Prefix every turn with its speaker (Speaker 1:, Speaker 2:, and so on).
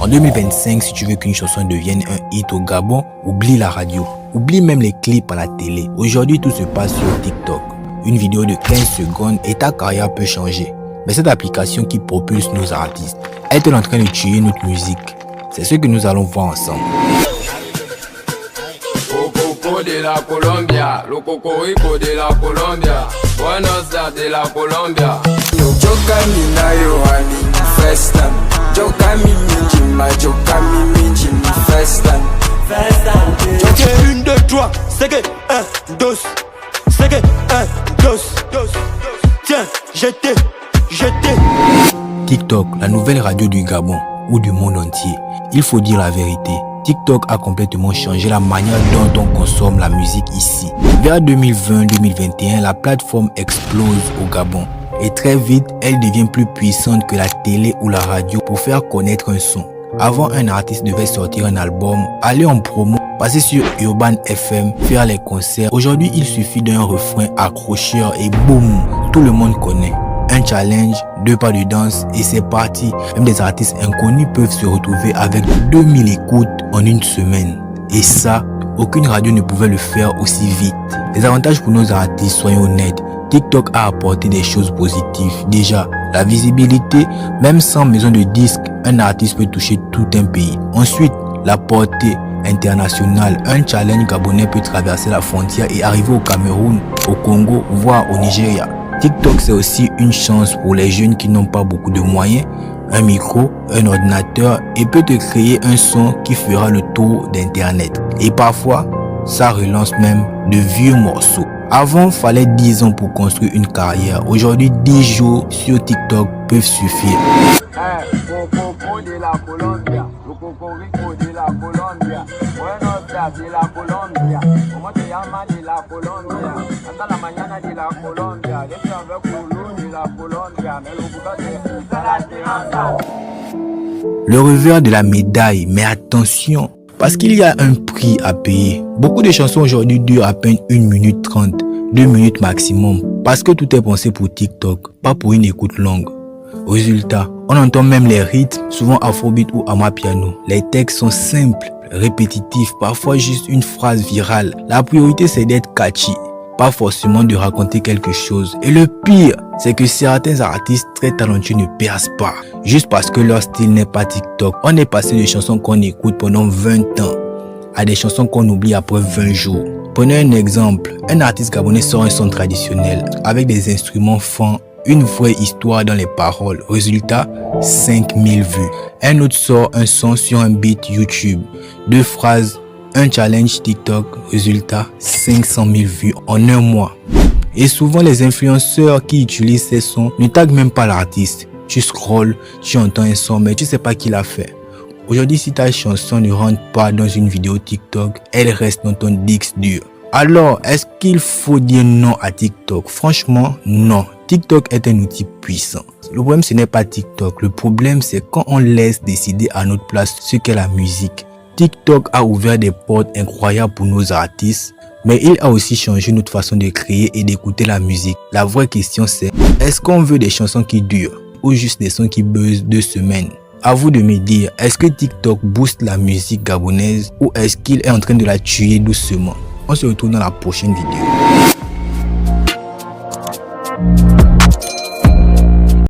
Speaker 1: En 2025, si tu veux qu'une chanson devienne un hit au Gabon, oublie la radio. Oublie même les clips à la télé. Aujourd'hui, tout se passe sur TikTok. Une vidéo de 15 secondes et ta carrière peut changer. Mais cette application qui propulse nos artistes est-elle en train de tuer notre musique? C'est ce que nous allons voir ensemble.
Speaker 2: De la Colombia, lo cocorico de la Colombia, Buenos Aires de la Colombia.
Speaker 3: Joka mina yo ani festan, joka mi minjima, joka mi minjima festan.
Speaker 4: Ok, 1, 2, 3, c'est que 1, 2, c'est que 1, 2, tiens, j'étais.
Speaker 1: TikTok, la nouvelle radio du Gabon ou du monde entier. Il faut dire la vérité. TikTok a complètement changé la manière dont on consomme la musique ici. Vers 2020-2021, la plateforme explose au Gabon. Et très vite, elle devient plus puissante que la télé ou la radio pour faire connaître un son. Avant, un artiste devait sortir un album, aller en promo, passer sur Urban FM, faire les concerts. Aujourd'hui, il suffit d'un refrain accrocheur et boum, tout le monde connaît. Un challenge, 2 pas de danse et c'est parti. Même des artistes inconnus peuvent se retrouver avec 2000 écoutes en une semaine. Et ça, aucune radio ne pouvait le faire aussi vite. Les avantages pour nos artistes, soyons honnêtes, TikTok a apporté des choses positives. Déjà, la visibilité, même sans maison de disques, un artiste peut toucher tout un pays. Ensuite, la portée internationale. Un challenge gabonais peut traverser la frontière et arriver au Cameroun, au Congo, voire au Nigeria. TikTok, c'est aussi une chance pour les jeunes qui n'ont pas beaucoup de moyens, un micro, un ordinateur et peut te créer un son qui fera le tour d'internet. Et parfois, ça relance même de vieux morceaux. Avant, fallait 10 ans pour construire une carrière. Aujourd'hui, 10 jours sur TikTok peuvent suffire.
Speaker 2: De la Colombia, lo cocorico de la Colombia, Buenos Aires de la Colombia, ¿cómo te llamas de la Colombia? Hasta la mañana de la Colombia, de la Colombia, me lo
Speaker 1: Le revers de la médaille, mais attention, parce qu'il y a un prix à payer. Beaucoup de chansons aujourd'hui durent à peine 1 minute 30, 2 minutes maximum, parce que tout est pensé pour TikTok, pas pour une écoute longue. Résultat, on entend même les rythmes, souvent afrobeat ou amapiano. Les textes sont simples, répétitifs, parfois juste une phrase virale. La priorité c'est d'être catchy, pas forcément de raconter quelque chose. Et le pire, c'est que certains artistes très talentueux ne percent pas, juste parce que leur style n'est pas TikTok. On est passé de chansons qu'on écoute pendant 20 ans à des chansons qu'on oublie après 20 jours. Prenez un exemple, un artiste gabonais sort un son traditionnel avec des instruments fins, une vraie histoire dans les paroles. Résultat, 5000 vues. Un autre sort un son sur un beat YouTube. 2 phrases, un challenge TikTok. Résultat, 500 000 vues en un mois. Et souvent, les influenceurs qui utilisent ces sons ne taguent même pas l'artiste. Tu scrolles, tu entends un son, mais tu sais pas qui l'a fait. Aujourd'hui, si ta chanson ne rentre pas dans une vidéo TikTok, elle reste dans ton disque dur. Alors, est-ce qu'il faut dire non à TikTok? Franchement, non. TikTok est un outil puissant. Le problème, ce n'est pas TikTok. Le problème, c'est quand on laisse décider à notre place ce qu'est la musique. TikTok a ouvert des portes incroyables pour nos artistes, mais il a aussi changé notre façon de créer et d'écouter la musique. La vraie question, c'est est-ce qu'on veut des chansons qui durent ou juste des sons qui buzzent 2 semaines? À vous de me dire, est-ce que TikTok booste la musique gabonaise ou est-ce qu'il est en train de la tuer doucement? On se retrouve dans la prochaine vidéo.